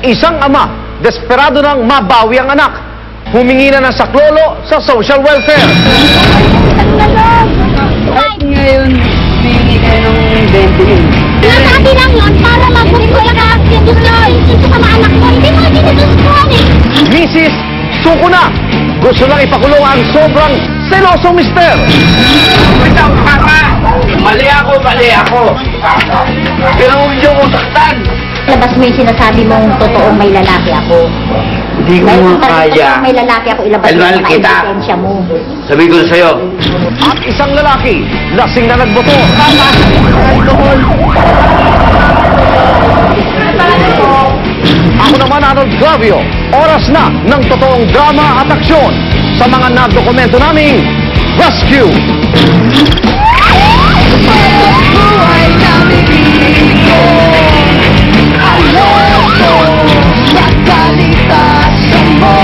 Isang ama, desperado ng mabawi ang anak. Humingi na ng saklolo sa social welfare. At ngayon, humingi kayo ng 20. Sinasabi lang yun para magbukol ka yung gusto sa mga anak mo. Hindi mo ginugustuhan eh. Mrs. Suko na! Gusto lang ipakulong ang sobrang selosong mister. Bitaw ka pa! Mali ako! Pero huwag niyo ko saktan! Labas mo yung sinasabi mong totoong may lalaki ako. Hindi ko Dahil nga kung kaya. totoong may lalaki ako, ilabas mo Mahal yung kita. ebidensya mo. Sabi ko sa'yo, At isang lalaki, lasing na nagboto. Ako naman, Arnold Glavio. Oras na ng totoong drama at aksyon sa mga nadokumento naming Rescue! Buhay na bibigyo, alam ko, sa kalikasan mo.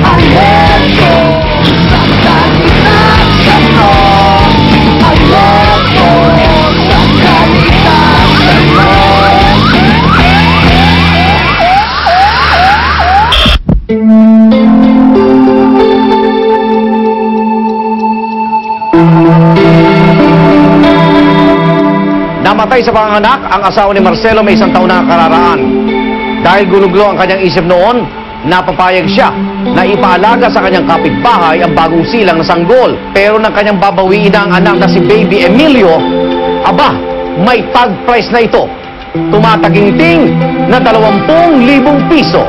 Alam ko, sa kalikasan mo. Alam ko, sa kalikasan mo. Namatay sa panganganak ang asawa ni Marcelo may isang taon na kararaan. Dahil guluglo ang kanyang isip noon, napapayag siya na ipaalaga sa kanyang kapitbahay ang bagong silang na sanggol. Pero nang kanyang babawiin na ang anak na si Baby Emilio, aba, may tag price na ito. Tumataginting na 20,000 piso.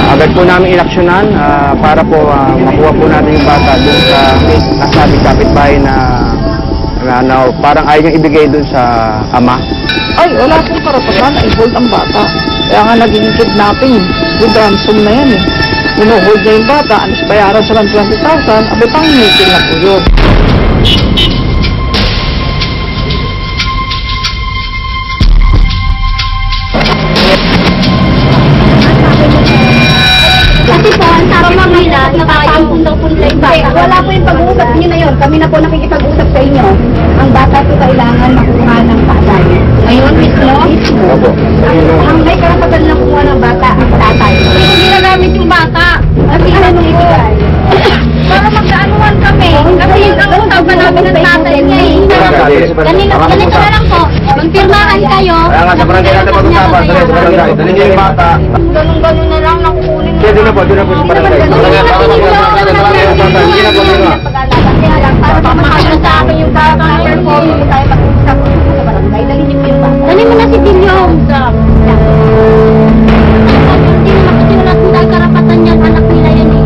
Agad po namin inaksyonan para po makuha po natin yung bata doon sa nasabing kapitbahay na parang ayaw niyang ibigay doon sa ama. Ay, wala pong karapatan na i-hold ang bata. Kaya nga naging kidnapping. Yung ransom na yan eh. Inuhold niya yung bata, anis bayaran sa lang 20,000, abay pang meeting na po yun. Kasi po, ang sabi ng nila, napapagpunta-punta yung bata. Wala po yung pag-uusap niyo na yun. Kami na po nakikipag-usap sa inyo. Ang bata po kailangan makuha ng tatay. Ngayon mismo, Opo. Ang may karapatan na kumuha ng bata, ang tatay. hindi ginagamit yung bata. Kasi ano nung ibigay? Para magkaanuhan kami. Kasi yun ang usapan namin ng tatay niya eh. Ganito na lang po. Magpirmahan kayo. Kaya nga sa barangay natin pag-usapan, sa barangay. Dali niyo yung bata. Ganun-ganun na lang nakukunin mo. Kaya doon na po sa barangay. Kaya lang, para Makakasya sa akin yung bata. hindi tayo mag-uusap sa barangay. Dali niyo po yung bata. Dali mo na si Tilyong. Hindi naman kasi wala kong karapatan yan. Anak nila yan eh.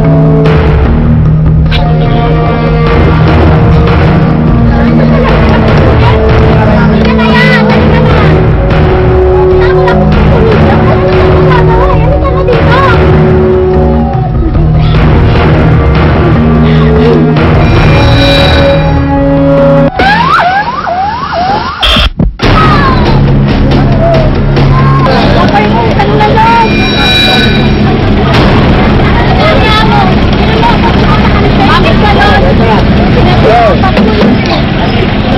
Halika na yan. Halika na. Saan mo na kung kukunin? Ano na kung gagawa? Halika na dito.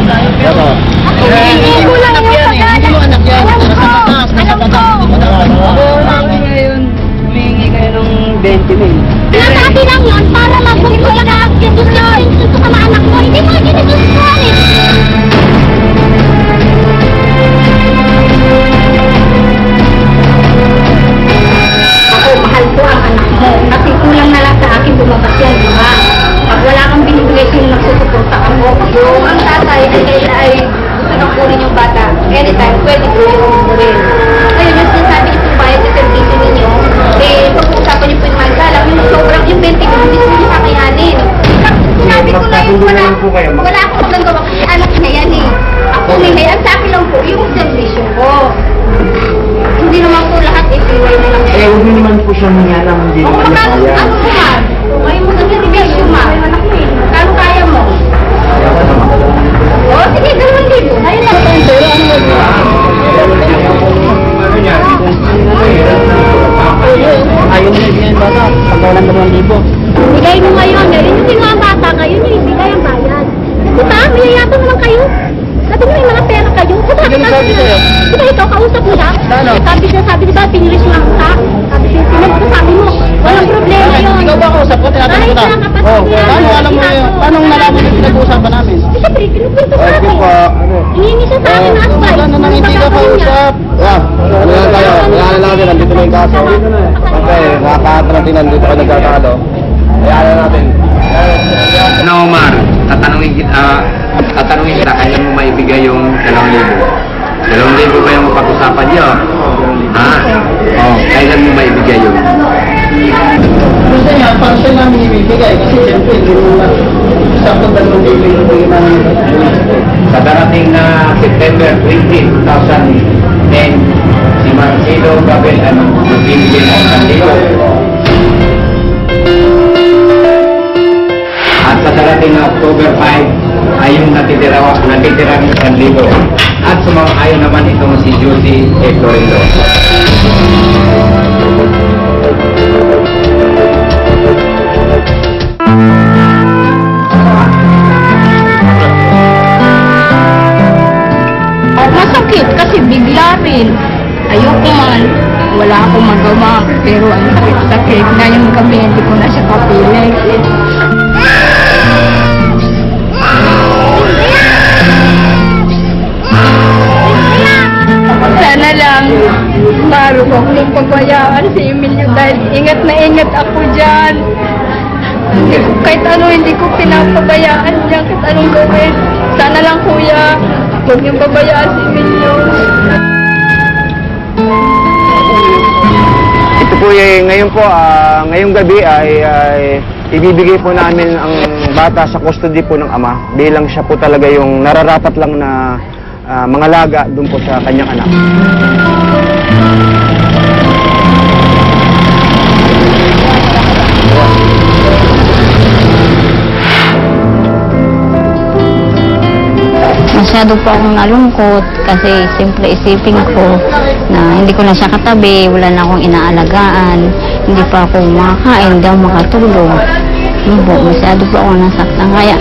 Bakit ka doon? Hindi ko lang yung pagkala. Alam ko. Ngayon, humingi kayo ng 20,000. Sinasabi lang yun para magbukol ka yung gusto sa mga anak mo. Hindi mo ginugustuhan eh. Ako, mahal ko ang anak mo. Kasi kulang na lang sa akin lumabas yan, di ba? Pag wala kang binibigay sino nagsusuporta ako. Yung ang tatay ay gusto nang kunin yung bata. Anytime, pwede ko yung kunin. Ngayon, yung sinasabi niyo po bayad sa servisyo ninyo, eh, pag-uusapan niyo po yung magkalang, yung sobrang yung 20 ko, hindi ko kakayanin. Sinabi ko na yung wala akong magagawa kasi anak na yan eh. Ako may ang sa akin lang po, yung servisyo ko. Hindi naman po lahat ipiway na lang. Eh, huwag niyo naman po siya mangyala hindi Kung naman magkano, kaya. ano mo man? Ngayon mo sa servisyo ma. Kano kaya mo? O, sige, 2,000. Ayun lang. Pero ano mo? Ayaw niya yung bata. Pagkawalan 2,000. Bigay mo ngayon. Yun yung tingnan ang bata kayo. Yun yung ibigay ang bayan. Diba? Mayayabang naman kayo. Sabi mo may mga pera kayo. Diba? Diba ikaw kausap mo na? Sabi diba pinilis lang sa. Sabi mo, walang problema yun. Ikaw ba kausap ko? Tinatanong kita. Oo. Paano alam mo yun? Paano nalaman yung pinag-uusapan namin? Siyempre, kinukwento sa akin. Hihingi siya sa akin na asway. Wala na nang hindi ka kausap. Ano lang tayo? Wala na natin, nandito na yung kaso. Kasi nakakaat natin nandito ka nagkakalo. Hayaan na natin. Ano, Omar, tatanungin kita, kailan mo maibigay yung 2,000? 2,000 ba yung pag-usapan niyo? Ha? Oh, kailan mo maibigay yun? Gusto niya, parcel namin ibibigay. Kasi siyempre, hindi mo na sakto 2,000 yung bigay namin. Sa darating na September 20, 2010, si Marcelo Gabel, magbibigay ng 1,000. At sa darating na October 5, ay yung natitirang 1,000. At sumang-ayon naman itong si Josie Florindo. Masakit kasi bigla rin. Ayoko man. Wala akong magawa. Pero ang sakit-sakit. Ngayong gabi, hindi ko na siya kapilit. Sana lang maro ko kung pabayaan si Emilio dahil ingat na ingat ako dyan. Kahit ano hindi ko pinapabayaan dyan, kahit anong gawin. Sana lang kuya, huwag niyong pabayaan si Emilio. Ito po ngayon po, ngayong gabi ay ibibigay po namin ang bata sa custody po ng ama bilang siya po talaga yung nararapat lang na mga laga doon po sa kanyang anak. Masyado po akong nalungkot kasi simple isipin ko na hindi ko na siya katabi, wala na akong inaalagaan, hindi pa ako makakain, hindi ako makatulog. Yun po, masyado po ako nasaktan. Kaya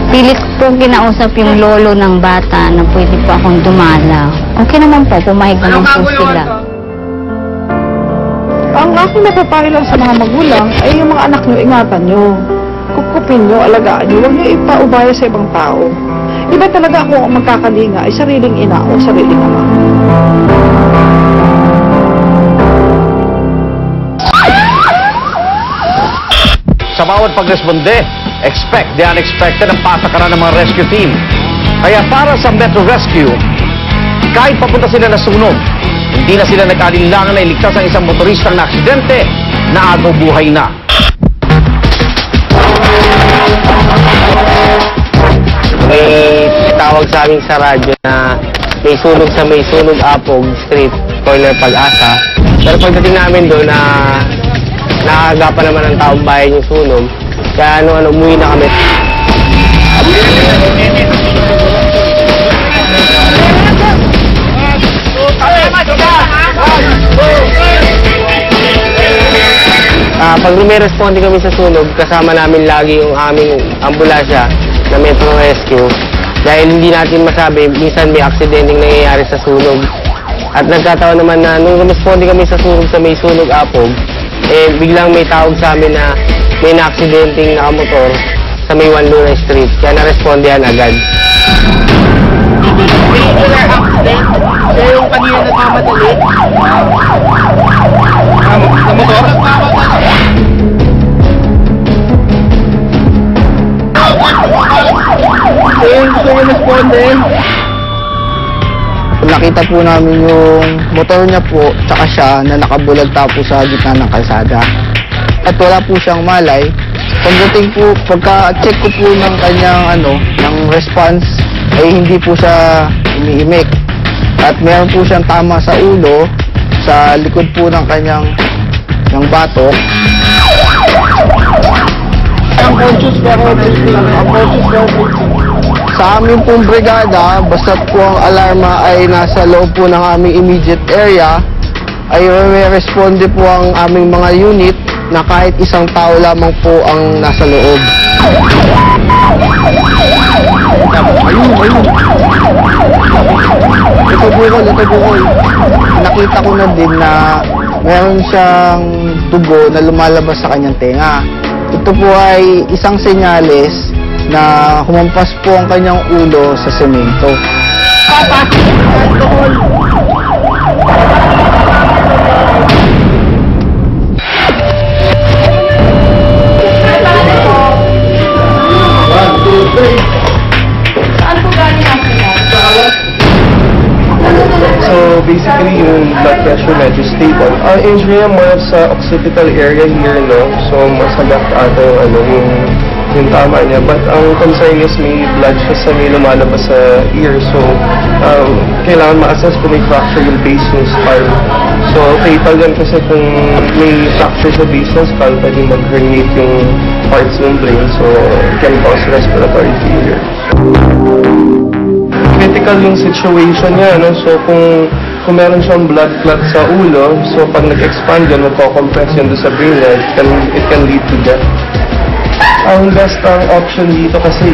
pilit po kinausap yung lolo ng bata na pwede po akong dumalaw. Okay naman po, pumayag naman po sila. Ang aking napapayo lang sa mga magulang ay yung mga anak nyo, ingatan nyo. Kukupin nyo, alagaan nyo, huwag nyo ipaubaya sa ibang tao. Iba talaga ako ang magkakalinga ay sariling ina o sariling ama. Sa bawat pagresponde, expect the unexpected ang patakaran ng mga rescue team. Kaya para sa Metro Rescue, kahit papunta sila na sunog, hindi na sila nag-alinlangan na iligtas ang isang motoristang na aksidente na agaw buhay na. May tawag sa amin sa radyo na may sunog Apog Street, corner Pag-asa. Pero pagdating namin doon na nakagapan naman ng taong bayan yung sunog, kaya umuwi na kami. Pag lumiresponde kami sa sunog, kasama namin lagi yung aming ambulansya na Metro Rescue. Dahil hindi natin masabi, minsan may aksidenteng nangyayari sa sunog. At nagkataon naman na nung lumisponde kami sa sunog sa may sunog Apog, biglang may tawag sa amin na may na-aksidenteng nakamotor sa may Wanluna Street. Kaya na-respondehan agad. Siya yung kanina nagmamadali. Sa motor? Gusto yung responde. Nakita po namin yung motor niya po, tsaka siya na nakabulag tapo sa gitna ng kalsada. At wala po siyang malay. Pagdating po, pagka-check ko po ng kanyang ng response, ay hindi po siya umiimik. At meron po siyang tama sa ulo, sa likod po ng kanyang batok. Unconscious pero sa aming pong brigada, basta't po ang alarma ay nasa loob po ng aming immediate area, ay may responde po ang aming mga unit na kahit isang tao lamang po ang nasa loob. Ayun. Ito bukol. Nakita ko na din na meron siyang dugo na lumalabas sa kanyang tenga. Ito po ay isang senyales na humampas po ang kanyang ulo sa semento. So basically yung blood pressure medyo stable. Ang injury niya more sa occipital area here, no? So masagap ata yung tama niya. But ang concern is may blood siya sa may lumalabas sa ear. So kailangan ma-assess kung may fracture yung base ng skull. So fatal yan kasi kung may fracture sa base ng skull, pwede mag-herniate yung parts ng brain. So it can cause respiratory failure. Critical yung situation niya, no? So kung meron siyang blood clot sa ulo, so pag nag-expand yun, magko-compress yun doon sa brain niya, it can lead to death. Ang best option dito kasi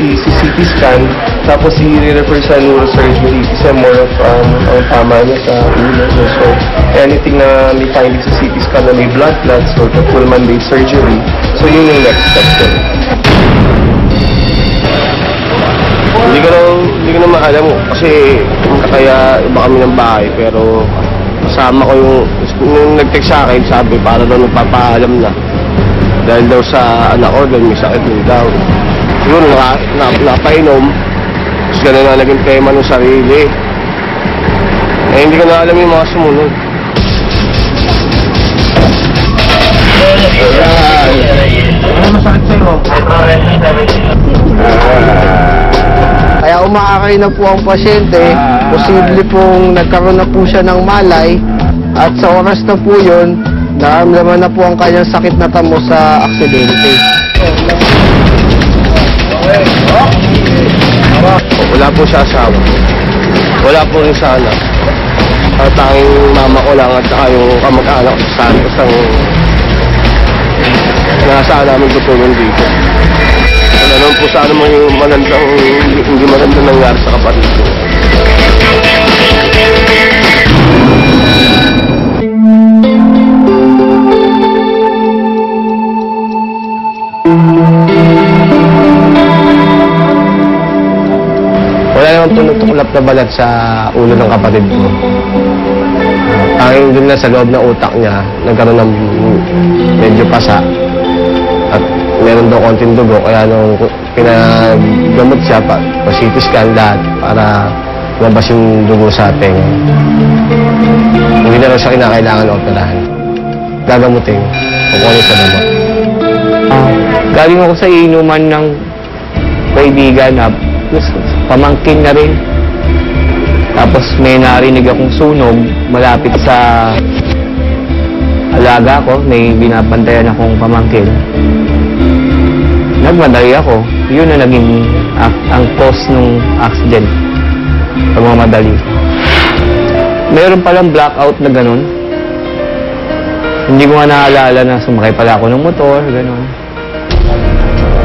i-CT scan, tapos i-refer sa neurosurgery kasi more of ang tama niya sa ulo. So anything na may finding sa CT scan na may blood clot, so the full mandate surgery. So yun yung next step ko. Hindi ko na maalam kasi kaya iba kami ng bahay, pero kasama ko yung nag-text sa akin, sabi para daw nagpapaalam na dahil daw sa anak ko dahil may sakit din daw. Siguro napainom, tapos gano'n na naging tema ng sarili. Eh hindi ko na alam yung mga sumunod. Ano masakit sa'yo? Kaya umaakay na po ang pasyente, posible pong nagkaroon na po siya ng malay at sa oras na po yun, naramdaman na po ang kanyang sakit na tamo sa aksidente. Wala po siya asawa. Wala po rin sana. Ang tanging mama ko lang at saka yung kamag-anak sa Santos ang nasaan namin tutulong dito. Ano po sana mo yung hindi magandang nangyari sa kapatid ko. Wala namang tumutuklap na balat sa ulo ng kapatid ko. Tanging dun na sa loob ng utak niya, nagkaroon ng medyo pasa. At meron daw konting dugo, kaya nung pinagamot siya, pa-CT scan lahat para labas yung dugo sa ating. Hindi na rin siya kinakailangan operahan. Gagamutin, kukunin sa gamot. Galing ako sa inuman ng kaibigan na pamangkin na rin. Tapos may narinig akong sunog malapit sa alaga ko, may binabantayan akong pamangkin. Nagmadali ako. Yun na naging ang cause ng accident. Pagmamadali. Meron palang blackout na ganun. Hindi ko nga naalala na sumakay pala ako ng motor, ganun.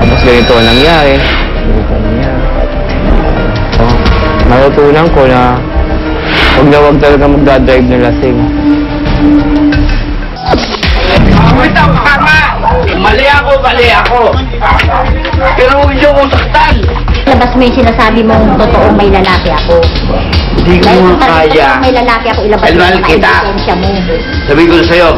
Tapos ganito ang nangyari. So, natutunan ko na huwag talaga magdadrive na lasing. Mali ako. Pero huwag niyo kong saktan. Labas mo yung sinasabi mong totoong may lalaki ako. Hindi ko Dahil kung kaya. may lalaki ako, ilabas mo Almal na kita. ebidensya mo. Sabi ko sa'yo,